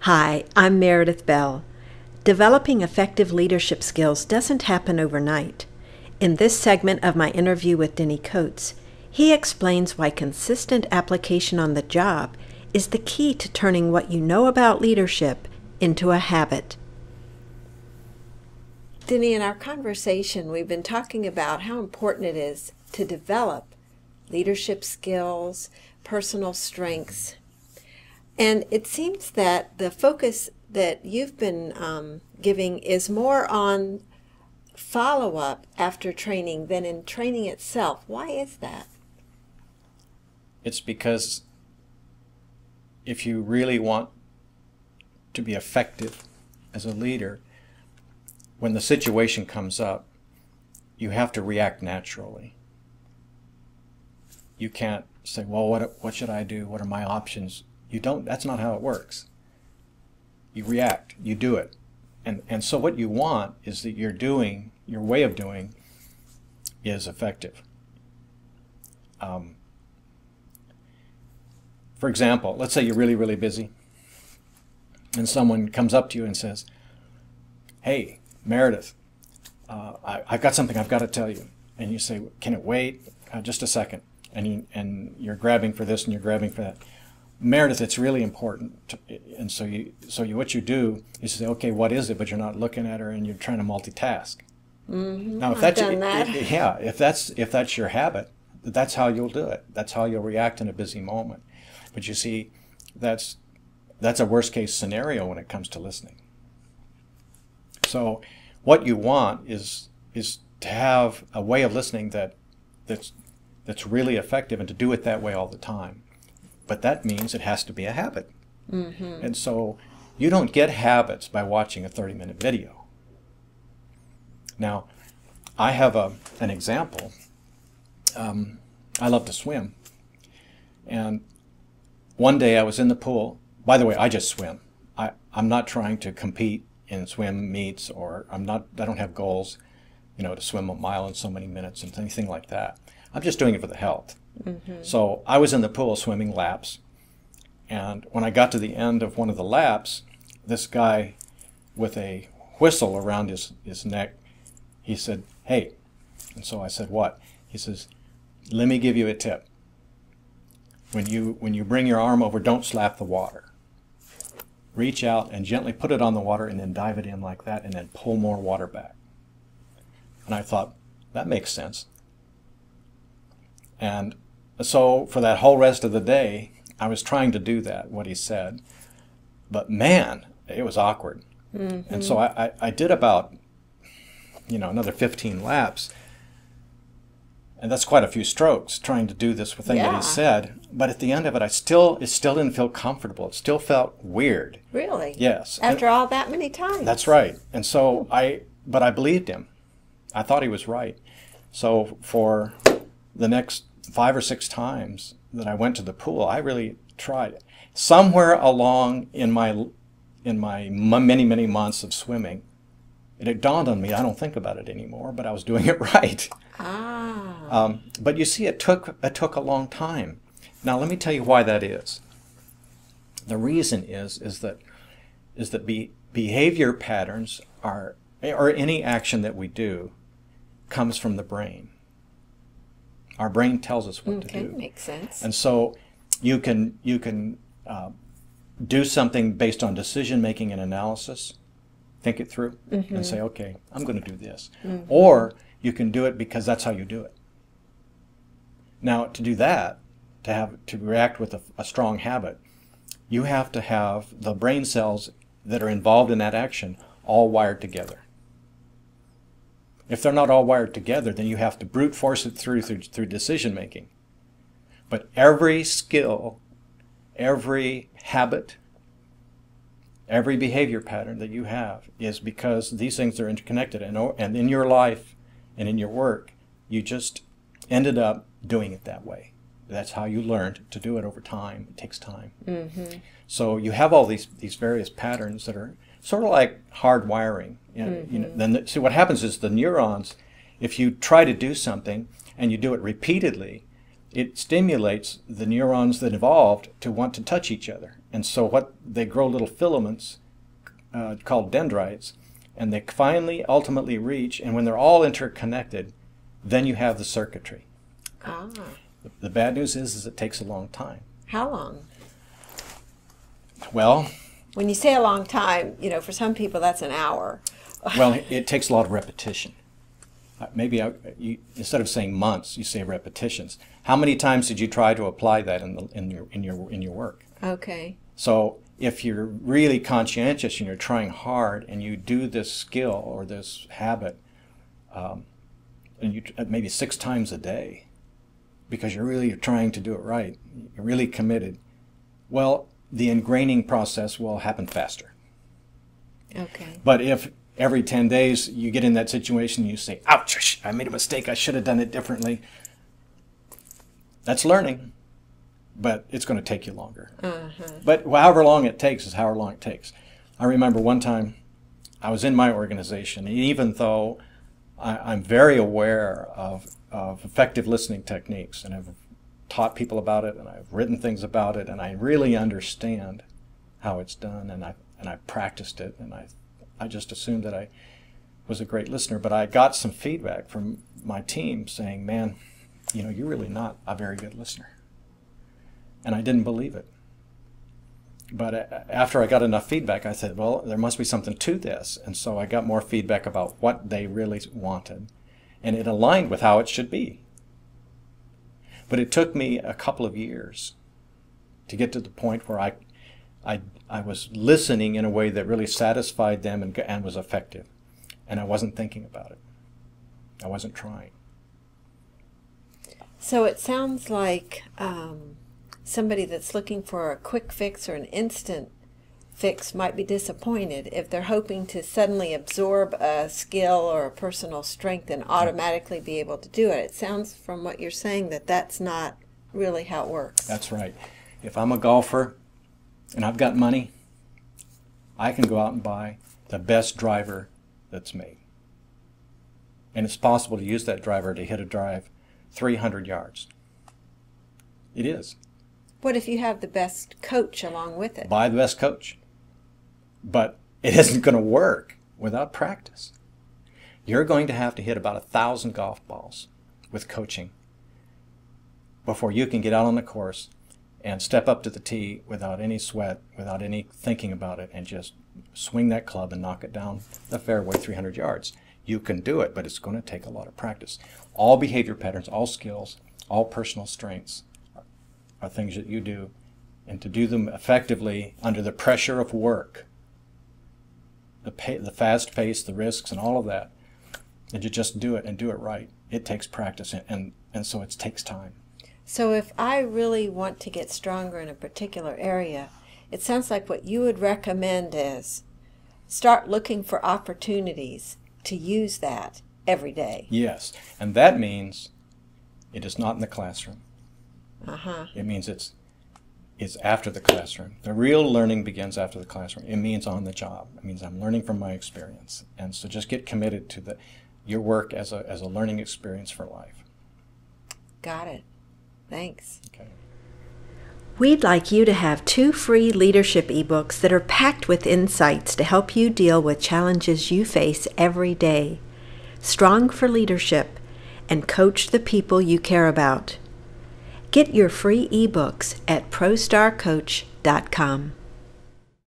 Hi, I'm Meredith Bell. Developing effective leadership skills doesn't happen overnight. In this segment of my interview with Denny Coates, he explains why consistent application on the job is the key to turning what you know about leadership into a habit. Denny, in our conversation, we've been talking about how important it is to develop leadership skills, personal strengths. And it seems that the focus that you've been giving is more on follow-up after training than in training itself. Why is that? It's because if you really want to be effective as a leader, when the situation comes up, you have to react naturally. You can't say, well, what should I do? What are my options? You don't, that's not how it works. You react, you do it. And so what you want is that your way of doing is effective. For example, let's say you're really, really busy and someone comes up to you and says, hey, Meredith, I've got something I've got to tell you. And you say, can it wait? Just a second. And you're grabbing for this and you're grabbing for that. Meredith, it's really important. And so what you do is say, okay, what is it? But you're not looking at her and you're trying to multitask. Mm-hmm. Now, if if that's your habit, that's how you'll do it. That's how you'll react in a busy moment. But you see, that's a worst case scenario when it comes to listening. So what you want is to have a way of listening that's really effective and to do it that way all the time. But that means it has to be a habit. Mm-hmm. And so you don't get habits by watching a 30-minute video. Now, I have an example. I love to swim. And one day I was in the pool. By the way, I just swim. I'm not trying to compete in swim meets, or I don't have goals, to swim a mile in so many minutes and anything like that. I'm just doing it for the health. Mm-hmm. So I was in the pool swimming laps, and when I got to the end of one of the laps, this guy with a whistle around his neck, he said, hey. And so I said, what? He says, let me give you a tip. When you bring your arm over, don't slap the water. Reach out and gently put it on the water and then dive it in like that and then pull more water back. And I thought, that makes sense. And so for that whole rest of the day, I was trying to do that, what he said. But man, it was awkward. Mm-hmm. And so I did about, another 15 laps. And that's quite a few strokes trying to do this thing that he said. But at the end of it, it still didn't feel comfortable. It still felt weird. Really? Yes. After all that many times? That's right. And so but I believed him. I thought he was right. So for the next 5 or 6 times that I went to the pool, I really tried it. Somewhere along in my many, many months of swimming, it dawned on me, I don't think about it anymore, but I was doing it right. But you see, it took a long time. Now let me tell you why that is. The reason is that behavior patterns or any action that we do comes from the brain. Our brain tells us what to do. Makes sense. And so you can do something based on decision making and analysis, think it through, mm-hmm. and say, okay, I'm going to do this. Mm-hmm. Or you can do it because that's how you do it. Now, to do that, to react with a strong habit, you have to have the brain cells that are involved in that action all wired together. If they're not all wired together, then you have to brute force it through decision making. But every skill, every habit, every behavior pattern that you have is because these things are interconnected. And in your life and in your work, you just ended up doing it that way. That's how you learned to do it over time. It takes time. Mm-hmm. So you have all these various patterns that are sort of like hard wiring. Mm-hmm. Then see what happens is the neurons, if you try to do something and you do it repeatedly, it stimulates the neurons that evolved to want to touch each other. And so what they grow little filaments called dendrites, and they finally ultimately reach, and when they're all interconnected, then you have the circuitry. Ah. The bad news is it takes a long time. How long? Well, when you say a long time, you know, for some people that's an hour. Well, it takes a lot of repetition. Maybe instead of saying months, you say repetitions. How many times did you try to apply that in your work? Okay. So if you're really conscientious and you're trying hard and you do this skill or this habit, and you maybe 6 times a day, because you're trying to do it right, you're really committed. Well, the ingraining process will happen faster. Okay. But if every 10 days you get in that situation and you say, ouch, I made a mistake, I should have done it differently, that's learning, but it's going to take you longer. But however long it takes is however long it takes. I remember one time I was in my organization, and even though I'm very aware of effective listening techniques, and I've taught people about it, and I've written things about it, and I really understand how it's done, and I practiced it, and I just assumed that I was a great listener. But I got some feedback from my team saying, man, you know, you're really not a very good listener. And I didn't believe it. But after I got enough feedback, I said, well, there must be something to this. And so I got more feedback about what they really wanted. And it aligned with how it should be. But it took me a couple of years to get to the point where I was listening in a way that really satisfied them and was effective. And I wasn't thinking about it. I wasn't trying. So it sounds like somebody that's looking for a quick fix or an instant fix might be disappointed if they're hoping to suddenly absorb a skill or a personal strength and automatically be able to do it. It sounds from what you're saying that that's not really how it works. That's right. If I'm a golfer and I've got money, I can go out and buy the best driver that's made. And it's possible to use that driver to hit a drive 300 yards. It is. What if you have the best coach along with it? Buy the best coach. But it isn't going to work without practice. You're going to have to hit about 1,000 golf balls with coaching before you can get out on the course and step up to the tee without any sweat, without any thinking about it, and just swing that club and knock it down the fairway 300 yards. You can do it, but it's going to take a lot of practice. All behavior patterns, all skills, all personal strengths are things that you do, and to do them effectively under the pressure of work, the fast pace, the risks, and all of that, and you just do it and do it right. It takes practice, and so it takes time. So if I really want to get stronger in a particular area, it sounds like what you would recommend is start looking for opportunities to use that every day. Yes, and that means it is not in the classroom. Uh-huh. It means it's after the classroom. The real learning begins after the classroom. It means on the job. It means I'm learning from my experience. And so just get committed to your work as a learning experience for life. Got it. Thanks. Okay. We'd like you to have 2 free leadership ebooks that are packed with insights to help you deal with challenges you face every day. Strong for Leadership and Coach the People You Care About. Get your free ebooks at prostarcoach.com.